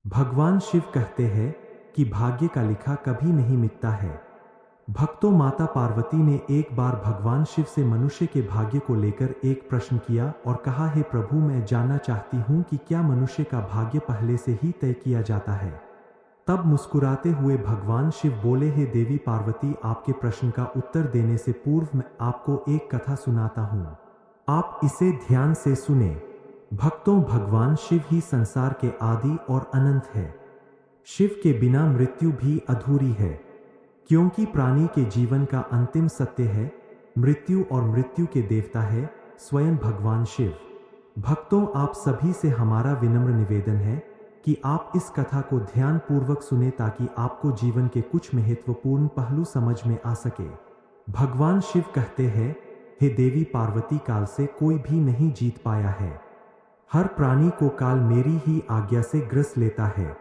भगवान शिव कहते हैं कि भाग्य का लिखा कभी नहीं मिटता है। भक्तों, माता पार्वती ने एक बार भगवान शिव से मनुष्य के भाग्य को लेकर एक प्रश्न किया और कहा, हे प्रभु, मैं जानना चाहती हूँ कि क्या मनुष्य का भाग्य पहले से ही तय किया जाता है। तब मुस्कुराते हुए भगवान शिव बोले, हे देवी पार्वती, आपके प्रश्न का उत्तर देने से पूर्व मैं आपको एक कथा सुनाता हूँ। आप इसे ध्यान से सुने। भक्तों, भगवान शिव ही संसार के आदि और अनंत है। शिव के बिना मृत्यु भी अधूरी है, क्योंकि प्राणी के जीवन का अंतिम सत्य है मृत्यु, और मृत्यु के देवता है स्वयं भगवान शिव। भक्तों, आप सभी से हमारा विनम्र निवेदन है कि आप इस कथा को ध्यान पूर्वक सुने ताकि आपको जीवन के कुछ महत्वपूर्ण पहलू समझ में आ सके। भगवान शिव कहते हैं, हे देवी पार्वती, काल से कोई भी नहीं जीत पाया है। हर प्राणी को काल मेरी ही आज्ञा से ग्रस लेता है।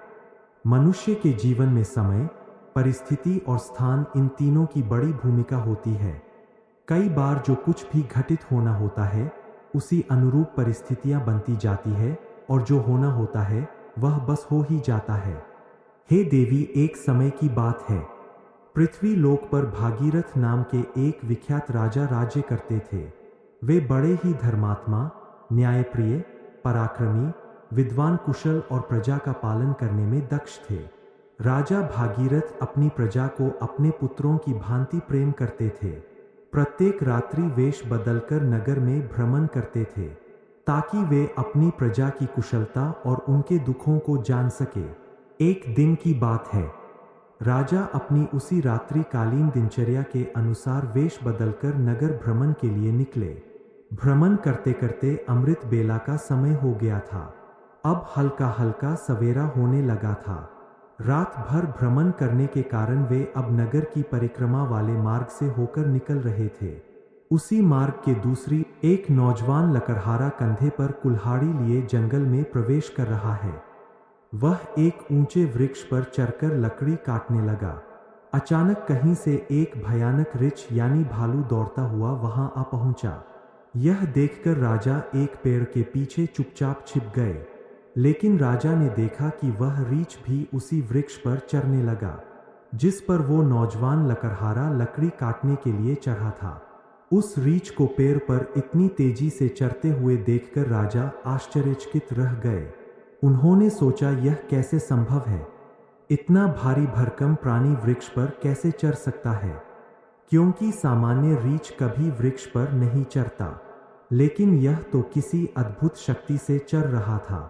मनुष्य के जीवन में समय, परिस्थिति और स्थान, इन तीनों की बड़ी भूमिका होती है। कई बार जो कुछ भी घटित होना होता है उसी अनुरूप परिस्थितियां बनती जाती है, और जो होना होता है वह बस हो ही जाता है। हे देवी, एक समय की बात है। पृथ्वी लोक पर भागीरथ नाम के एक विख्यात राजा राज्य करते थे। वे बड़े ही धर्मात्मा, न्यायप्रिय, पराक्रमी, विद्वान, कुशल और प्रजा का पालन करने में दक्ष थे। राजा भागीरथ अपनी प्रजा को अपने पुत्रों की भांति प्रेम करते थे। प्रत्येक रात्रि वेश बदलकर नगर में भ्रमण करते थे ताकि वे अपनी प्रजा की कुशलता और उनके दुखों को जान सके। एक दिन की बात है, राजा अपनी उसी रात्रिकालीन दिनचर्या के अनुसार वेश बदलकर नगर भ्रमण के लिए निकले। भ्रमण करते करते अमृत बेला का समय हो गया था। अब हल्का हल्का सवेरा होने लगा था। रात भर भ्रमण करने के कारण वे अब नगर की परिक्रमा वाले मार्ग से होकर निकल रहे थे। उसी मार्ग के दूसरी एक नौजवान लकड़हारा कंधे पर कुल्हाड़ी लिए जंगल में प्रवेश कर रहा है। वह एक ऊंचे वृक्ष पर चढ़कर लकड़ी काटने लगा। अचानक कहीं से एक भयानक रीछ यानी भालू दौड़ता हुआ वहां आ पहुंचा। यह देखकर राजा एक पेड़ के पीछे चुपचाप छिप गए, लेकिन राजा ने देखा कि वह रीछ भी उसी वृक्ष पर चढ़ने लगा जिस पर वो नौजवान लकड़हारा लकड़ी काटने के लिए चढ़ा था। उस रीछ को पेड़ पर इतनी तेजी से चढ़ते हुए देखकर राजा आश्चर्यचकित रह गए। उन्होंने सोचा, यह कैसे संभव है? इतना भारी भरकम प्राणी वृक्ष पर कैसे चढ़ सकता है? क्योंकि सामान्य रीछ कभी वृक्ष पर नहीं चढ़ता, लेकिन यह तो किसी अद्भुत शक्ति से चढ़ रहा था।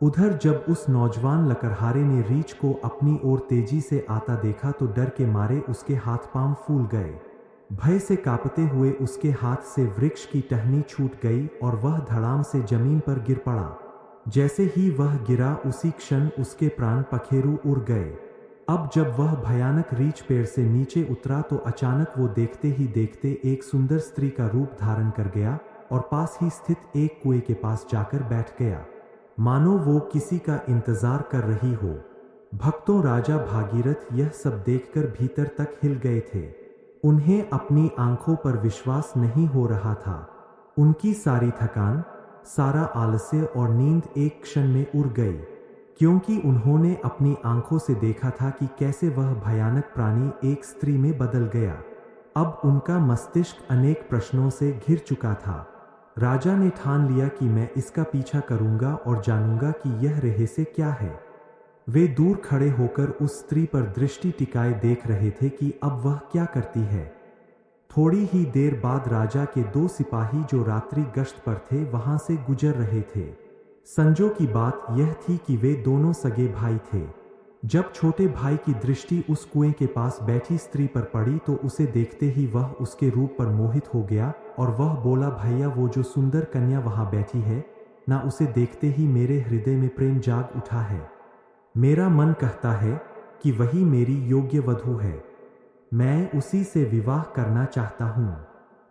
उधर जब उस नौजवान लकड़हारे ने रीछ को अपनी ओर तेजी से आता देखा तो डर के मारे उसके हाथ पांव फूल गए। भय से कांपते हुए उसके हाथ से वृक्ष की टहनी छूट गई और वह धड़ाम से जमीन पर गिर पड़ा। जैसे ही वह गिरा उसी क्षण उसके प्राण पखेरु उड़ गए। अब जब वह भयानक रीछ पेड़ से नीचे उतरा तो अचानक वो देखते ही देखते एक सुंदर स्त्री का रूप धारण कर गया और पास ही स्थित एक कुएं के पास जाकर बैठ गया, मानो वो किसी का इंतजार कर रही हो। भक्तों, राजा भागीरथ यह सब देखकर भीतर तक हिल गए थे। उन्हें अपनी आंखों पर विश्वास नहीं हो रहा था। उनकी सारी थकान, सारा आलस्य और नींद एक क्षण में उड़ गई, क्योंकि उन्होंने अपनी आंखों से देखा था कि कैसे वह भयानक प्राणी एक स्त्री में बदल गया। अब उनका मस्तिष्क अनेक प्रश्नों से घिर चुका था। राजा ने ठान लिया कि मैं इसका पीछा करूंगा और जानूंगा कि यह रहस्य क्या है। वे दूर खड़े होकर उस स्त्री पर दृष्टि टिकाए देख रहे थे कि अब वह क्या करती है। थोड़ी ही देर बाद राजा के दो सिपाही जो रात्रि गश्त पर थे वहां से गुजर रहे थे। संजोग की बात यह थी कि वे दोनों सगे भाई थे। जब छोटे भाई की दृष्टि उस कुएं के पास बैठी स्त्री पर पड़ी तो उसे देखते ही वह उसके रूप पर मोहित हो गया और वह बोला, भैया, वो जो सुंदर कन्या वहां बैठी है ना, उसे देखते ही मेरे हृदय में प्रेम जाग उठा है। मेरा मन कहता है कि वही मेरी योग्य वधू है। मैं उसी से विवाह करना चाहता हूँ।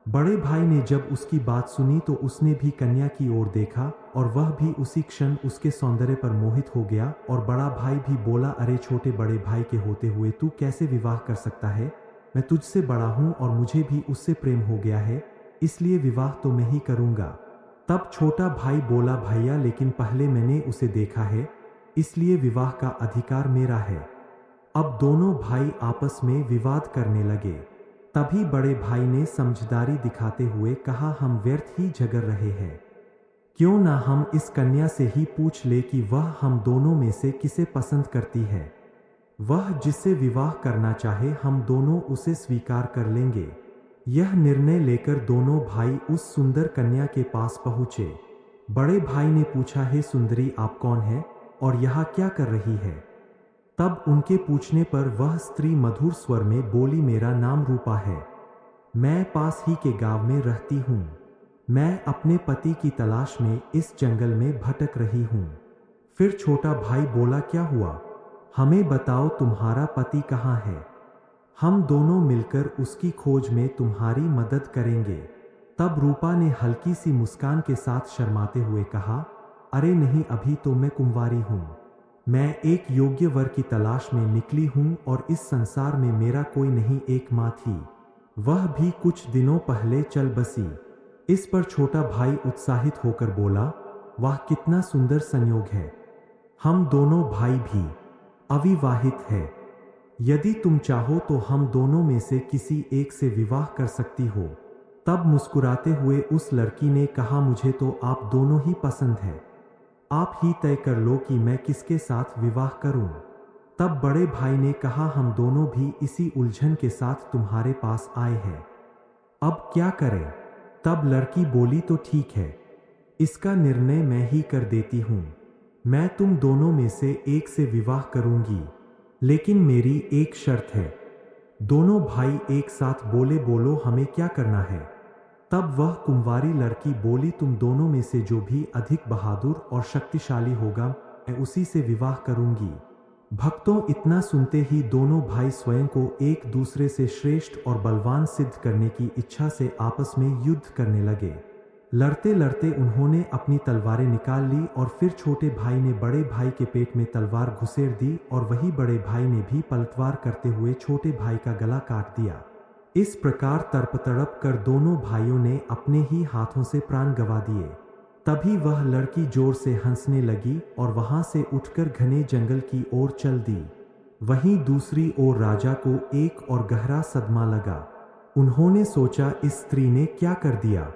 बड़े भाई ने जब उसकी बात सुनी तो उसने भी कन्या की ओर देखा और वह भी उसी क्षण उसके सौंदर्य पर मोहित हो गया। और बड़ा भाई भी बोला, अरे छोटे बड़े भाई के होते हुए तू कैसे विवाह कर सकता है? मैं तुझसे बड़ा हूँ और मुझे भी उससे प्रेम हो गया है, इसलिए विवाह तो मैं ही करूँगा। तब छोटा भाई बोला, भैया, लेकिन पहले मैंने उसे देखा है, इसलिए विवाह का अधिकार मेरा है। अब दोनों भाई आपस में विवाद करने लगे। तभी बड़े भाई ने समझदारी दिखाते हुए कहा, हम व्यर्थ ही झगड़ रहे हैं, क्यों ना हम इस कन्या से ही पूछ ले कि वह हम दोनों में से किसे पसंद करती है। वह जिससे विवाह करना चाहे हम दोनों उसे स्वीकार कर लेंगे। यह निर्णय लेकर दोनों भाई उस सुंदर कन्या के पास पहुँचे। बड़े भाई ने पूछा, हे सुंदरी, आप कौन है और यहाँ क्या कर रही है? तब उनके पूछने पर वह स्त्री मधुर स्वर में बोली, मेरा नाम रूपा है, मैं पास ही के गांव में रहती हूँ। मैं अपने पति की तलाश में इस जंगल में भटक रही हूँ। फिर छोटा भाई बोला, क्या हुआ, हमें बताओ, तुम्हारा पति कहाँ है? हम दोनों मिलकर उसकी खोज में तुम्हारी मदद करेंगे। तब रूपा ने हल्की सी मुस्कान के साथ शर्माते हुए कहा, अरे नहीं, अभी तो मैं कुंवारी हूँ। मैं एक योग्य वर की तलाश में निकली हूँ और इस संसार में मेरा कोई नहीं, एक माँ थी, वह भी कुछ दिनों पहले चल बसी। इस पर छोटा भाई उत्साहित होकर बोला, वाह, कितना सुंदर संयोग है, हम दोनों भाई भी अविवाहित है। यदि तुम चाहो तो हम दोनों में से किसी एक से विवाह कर सकती हो। तब मुस्कुराते हुए उस लड़की ने कहा, मुझे तो आप दोनों ही पसंद है, आप ही तय कर लो कि मैं किसके साथ विवाह करूं। तब बड़े भाई ने कहा, हम दोनों भी इसी उलझन के साथ तुम्हारे पास आए हैं, अब क्या करें? तब लड़की बोली, तो ठीक है, इसका निर्णय मैं ही कर देती हूँ। मैं तुम दोनों में से एक से विवाह करूंगी, लेकिन मेरी एक शर्त है। दोनों भाई एक साथ बोले, बोलो, हमें क्या करना है? तब वह कुंवारी लड़की बोली, तुम दोनों में से जो भी अधिक बहादुर और शक्तिशाली होगा, मैं उसी से विवाह करूंगी। भक्तों, इतना सुनते ही दोनों भाई स्वयं को एक दूसरे से श्रेष्ठ और बलवान सिद्ध करने की इच्छा से आपस में युद्ध करने लगे। लड़ते लड़ते उन्होंने अपनी तलवारें निकाल ली और फिर छोटे भाई ने बड़े भाई के पेट में तलवार घुसेड़ दी और वही बड़े भाई ने भी पलटवार करते हुए छोटे भाई का गला काट दिया। इस प्रकार तड़प तड़प कर दोनों भाइयों ने अपने ही हाथों से प्राण गंवा दिए। तभी वह लड़की जोर से हंसने लगी और वहां से उठकर घने जंगल की ओर चल दी। वहीं दूसरी ओर राजा को एक और गहरा सदमा लगा। उन्होंने सोचा, इस स्त्री ने क्या कर दिया,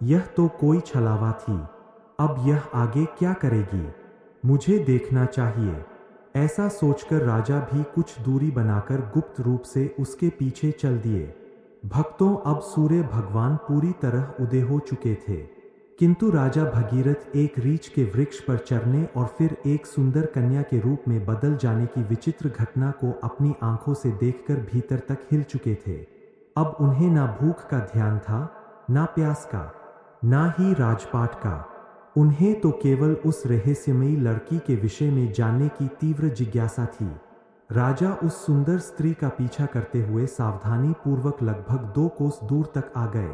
यह तो कोई छलावा थी, अब यह आगे क्या करेगी, मुझे देखना चाहिए। ऐसा सोचकर राजा भी कुछ दूरी बनाकर गुप्त रूप से उसके पीछे चल दिए। भक्तों, अब सूर्य भगवान पूरी तरह उदय हो चुके थे, किंतु राजा भगीरथ एक रीछ के वृक्ष पर चढ़ने और फिर एक सुंदर कन्या के रूप में बदल जाने की विचित्र घटना को अपनी आंखों से देखकर भीतर तक हिल चुके थे। अब उन्हें ना भूख का ध्यान था, ना प्यास का, ना ही राजपाट का। उन्हें तो केवल उस रहस्यमयी लड़की के विषय में जानने की तीव्र जिज्ञासा थी। राजा उस सुंदर स्त्री का पीछा करते हुए सावधानी पूर्वक लगभग 2 कोस दूर तक आ गए।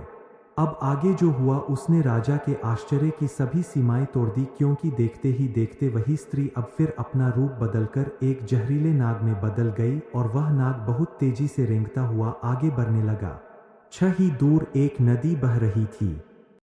अब आगे जो हुआ उसने राजा के आश्चर्य की सभी सीमाएं तोड़ दी, क्योंकि देखते ही देखते वही स्त्री अब फिर अपना रूप बदलकर एक जहरीले नाग में बदल गई और वह नाग बहुत तेजी से रेंगता हुआ आगे बढ़ने लगा। 6 ही दूर एक नदी बह रही थी।